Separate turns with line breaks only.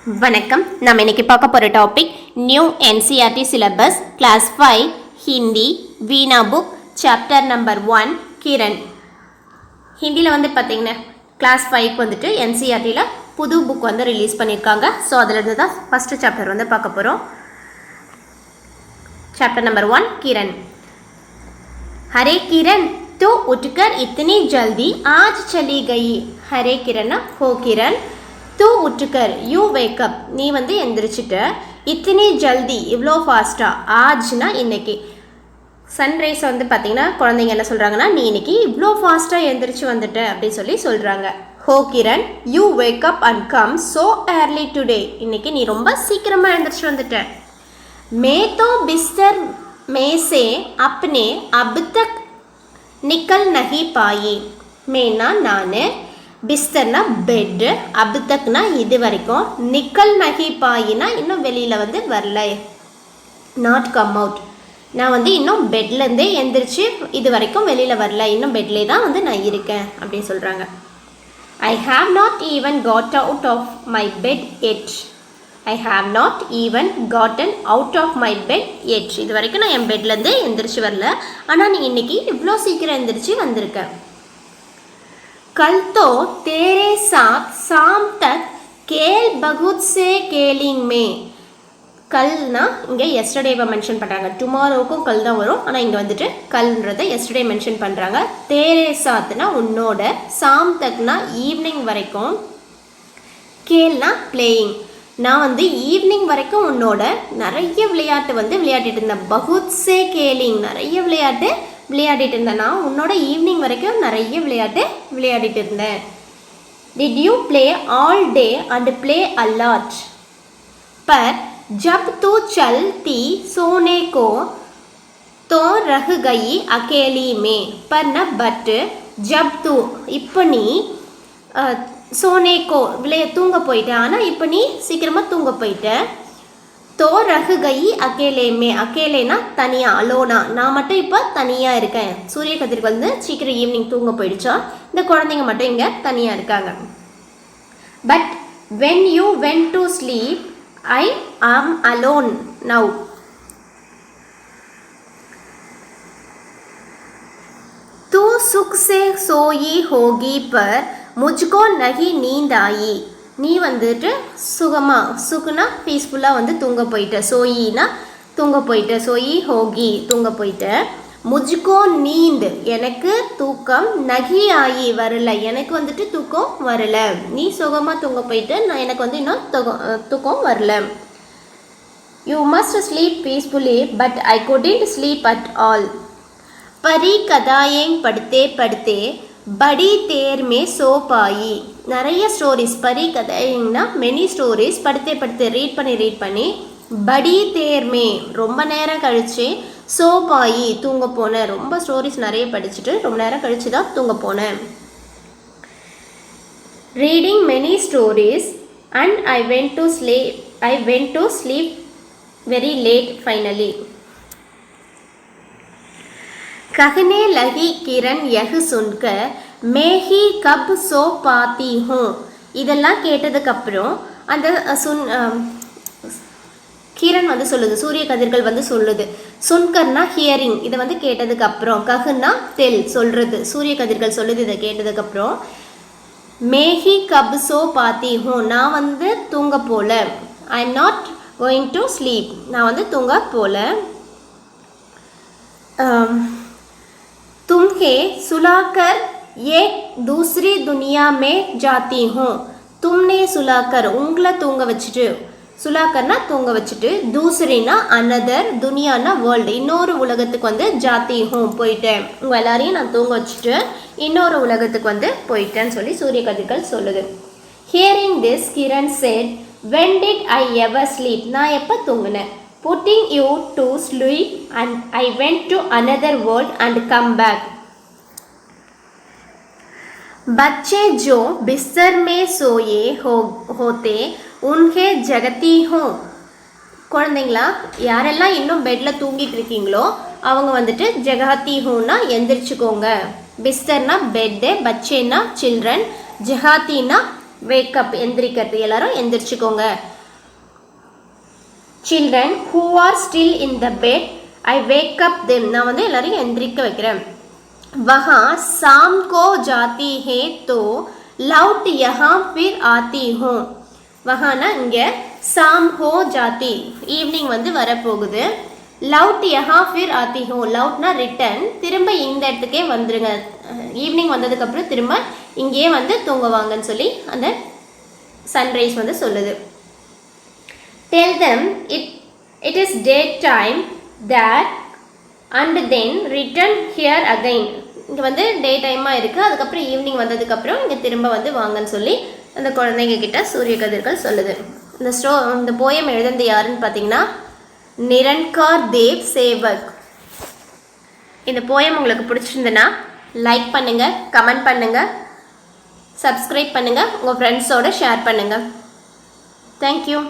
வணக்கம். நம்ம இன்னைக்கு பார்க்க போகிற topic new NCERT syllabus class 5 Hindi Veena book chapter number 1 Kiran. ஹிந்தியில் வந்து பார்த்தீங்கன்னா கிளாஸ் 5க்கு வந்துட்டு என்சிஆர்டியில் புது புக் வந்து ரிலீஸ் பண்ணியிருக்காங்க. ஸோ அதிலிருந்து தான் ஃபஸ்ட்டு சாப்டர் வந்து பார்க்க போகிறோம். Chapter number 1 Kiran. हरे किरण तो उठकर इतनी जल्दी आज चली गई. हरे किरण हो किरण तू उठकर यू वेकअप நீ வந்து எந்திரிச்சிட்ட. இத்தனி ஜல்தி இவ்வளோ ஃபாஸ்ட்டாக. ஆஜ்னா இன்னைக்கு சன்ரைஸ் வந்து பார்த்தீங்கன்னா குழந்தைங்க என்ன சொல்கிறாங்கன்னா நீ இன்னைக்கு இவ்வளோ ஃபாஸ்ட்டாக எந்திரிச்சு வந்துட்ட அப்படின்னு சொல்லி சொல்கிறாங்க. Oh Kiran you wake up and come so early today. இன்னைக்கு நீ ரொம்ப சீக்கிரமாக எழுந்திரிச்சு வந்துட்ட. मैं तो बिस्तर में से अपने अब तक निकल नहीं पाई. மேனா நான், பிஸ்தர்னா பெட், அப் தக்னா இது வரைக்கும், நிக்கல் நகி பாயினா இன்னும் வெளியில் வந்து வரல, நாட் கம் அவுட். நான் வந்து இன்னும் பெட்லேருந்தே எந்திரிச்சு இது வரைக்கும் வெளியில் வரல, இன்னும் பெட்லேயே தான் வந்து நான் இருக்கேன் அப்படின்னு சொல்கிறாங்க. I have not even got out of my bed yet. I have not even gotten out of my bed yet. இது வரைக்கும் நான் என் பெட்லேருந்தே எந்திரிச்சு வரல, ஆனால் நீ இன்னைக்கு இவ்வளோ சீக்கிரம் எந்திரிச்சு வந்திருக்க. कल तो तेरे साथ शाम तक खेल बहुत से खेलिंग में. கல்னா இங்கே எஸ்டர்டேவை மென்ஷன் பண்ணுறாங்க. டுமாரோவுக்கும் கல் தான் வரும், ஆனால் இங்கே வந்துட்டு கல்ன்றதை எஸ்டர்டே மென்ஷன் பண்ணுறாங்க. தேரே சாத்னா உன்னோட, சாம் தக்னா ஈவினிங் வரைக்கும், கேல்னா பிளேயிங். நான் வந்து ஈவினிங் வரைக்கும் உன்னோட நிறைய விளையாட்டு வந்து விளையாடிட்டு இருந்தேன். பகுத் சே கேலிங் நிறைய விளையாட்டு விளையாடிட்டு இருந்தேன். நான் உன்னோட ஈவினிங் வரைக்கும் நிறைய விளையாட்டு விளையாடிட்டு இருந்தேன். Did you play all day and play a lot. पर जब तू चलती सोने को तो रह गई अकेली में. पर न बट जब तू இப்போ நீ சோனேக்கோ தூங்க போயிட்ட, ஆனால் இப்போ நீ சீக்கிரமாக தூங்க போயிட்ட. தோ ரகு கை அகேலேமே. அகேலேனா தனியாக, அலோனா. நான் மட்டும் இப்போ தனியாக இருக்கேன். சூரிய கதிர் வந்து சீக்கிரம் ஈவினிங் தூங்க போயிடுச்சா, இந்த குழந்தைங்க மட்டும் இங்கே தனியாக இருக்காங்க. But when you when to sleep ஐ ஆம் அலோன் நவ். तू सुख से सोई होगी पर मुझको नहीं नींद आई. நீ வந்துட்டு சுகமாக, சுகுனா பீஸ்ஃபுல்லாக வந்து தூங்க போயிட்ட, சோயினா தூங்க போயிட்ட, சோயி ஹோகி தூங்க போயிட்ட. முஜ்கோ நீந்த் எனக்கு தூக்கம், நகி ஆயி வரல எனக்கு வந்துட்டு தூக்கம் வரல. நீ சுகமாக தூங்க போயிட்டு, நான் எனக்கு வந்து இன்னும் தூக்கம் வரல. You must sleep peacefully but I couldn't sleep at all. பரி கதாயேங் படுத்தே படுத்தே படி தேர் மே சோ பாயி. நிறைய ஸ்டோரிஸ், பரி கதைங்கன்னா மெனி ஸ்டோரிஸ், படுத்தே படுத்தே ரீட் பண்ணி, படி தேர் மே ரொம்ப நேரம் கழிச்சு, சோ பாயி தூங்க போனேன். ரொம்ப ஸ்டோரிஸ் நிறைய படிச்சுட்டு ரொம்ப நேரம் கழிச்சு தான் தூங்க போனேன். Reading many stories and I went to sleep very late finally. कहने लगी किरण यह सुनकर मैं ही कब सो पाती हूँ. இதெல்லாம் கேட்டதுக்கப்புறம் அந்த கிரண் வந்து சொல்லுது, சூரிய கதிர்கள் வந்து சொல்லுது. சுன்கர்னா ஹியரிங், இதை வந்து கேட்டதுக்கப்புறம், கஹுன்னா தெல் சொல்கிறது, சூரிய கதிர்கள் சொல்லுது. இதை கேட்டதுக்கப்புறம் மேஹி கப் சோ பாத்தி ஹூ, நான் வந்து தூங்க போல. I am not going to sleep, நான் வந்து தூங்க போல. तुम्हें सुलाकर एक दूसरी दुनिया में जाती हूँ. तुमने सुलाकर உங்களை தூங்க வச்சுட்டு, சுலாக்கர்னா தூங்க வச்சுட்டு, தூசரினா அனதர், துனியானா வேர்ல்டு, இன்னொரு உலகத்துக்கு வந்து ஜாத்தி ஹூம் போயிட்டேன். உங்கள் எல்லாரையும் நான் தூங்க வச்சுட்டு இன்னொரு உலகத்துக்கு வந்து போயிட்டேன்னு சொல்லி சூரிய கதிர்கள் சொல்லுது. Hearing this Kiran said when did I ever sleep. நான் எப்போ தூங்கினேன். putting you to sleep and I went to another world and come back. बच्चे जो बिस्तर में सोए होते उन्हें जगती हूँ. குழந்தைங்களா யாரெல்லாம் இன்னும் பெட்டில் தூங்கிட்டு இருக்கீங்களோ அவங்க வந்துட்டு ஜெகாத்தி ஹூன்னா எந்திரிச்சுக்கோங்க. பிஸ்தர்னா பெட்டு, பச்சேன்னா சில்ட்ரன், ஜெகாத்தின்னா வேக்கப் எந்திரிக்கிறது, எல்லாரும் எந்திரிச்சுக்கோங்க children who are still in the bed, I wake up them. நான் வந்து எல்லாரையும் எந்திரிக்க வைக்கிறேன். वहाँ शाम को जाती है तो लौट यहाँ फिर आती हूँ. वहाँனா இங்கே शाम हो जाती ஈவினிங் வந்து வரப்போகுது. லவுட் யஹா ஃபிர் ஆத்தி ஹோ, லவுட்னா ரிட்டன், திரும்ப இந்த இடத்துக்கே வந்துடுங்க. ஈவினிங் வந்ததுக்கப்புறம் திரும்ப இங்கேயே வந்து தூங்குவாங்கன்னு சொல்லி அந்த சன்ரைஸ் வந்து சொல்லுது. Tell them it is daytime that and then return here again. இங்கே வந்து டே டைமாக இருக்குது, அதுக்கப்புறம் ஈவினிங் வந்ததுக்கப்புறம் இங்கே திரும்ப வந்து வாங்கன்னு சொல்லி அந்த குழந்தைங்க கிட்ட சூரிய கதிர்கள் சொல்லுது. இந்த போயம் எழுதுனது யாருன்னு பார்த்தீங்கன்னா நிரன்கார் தேவ் சேவக். இந்த போயம் உங்களுக்கு பிடிச்சிருந்துன்னா லைக் பண்ணுங்கள், கமெண்ட் பண்ணுங்கள், சப்ஸ்கிரைப் பண்ணுங்கள், உங்கள் ஃப்ரெண்ட்ஸோடு ஷேர் பண்ணுங்கள். தேங்க்யூ.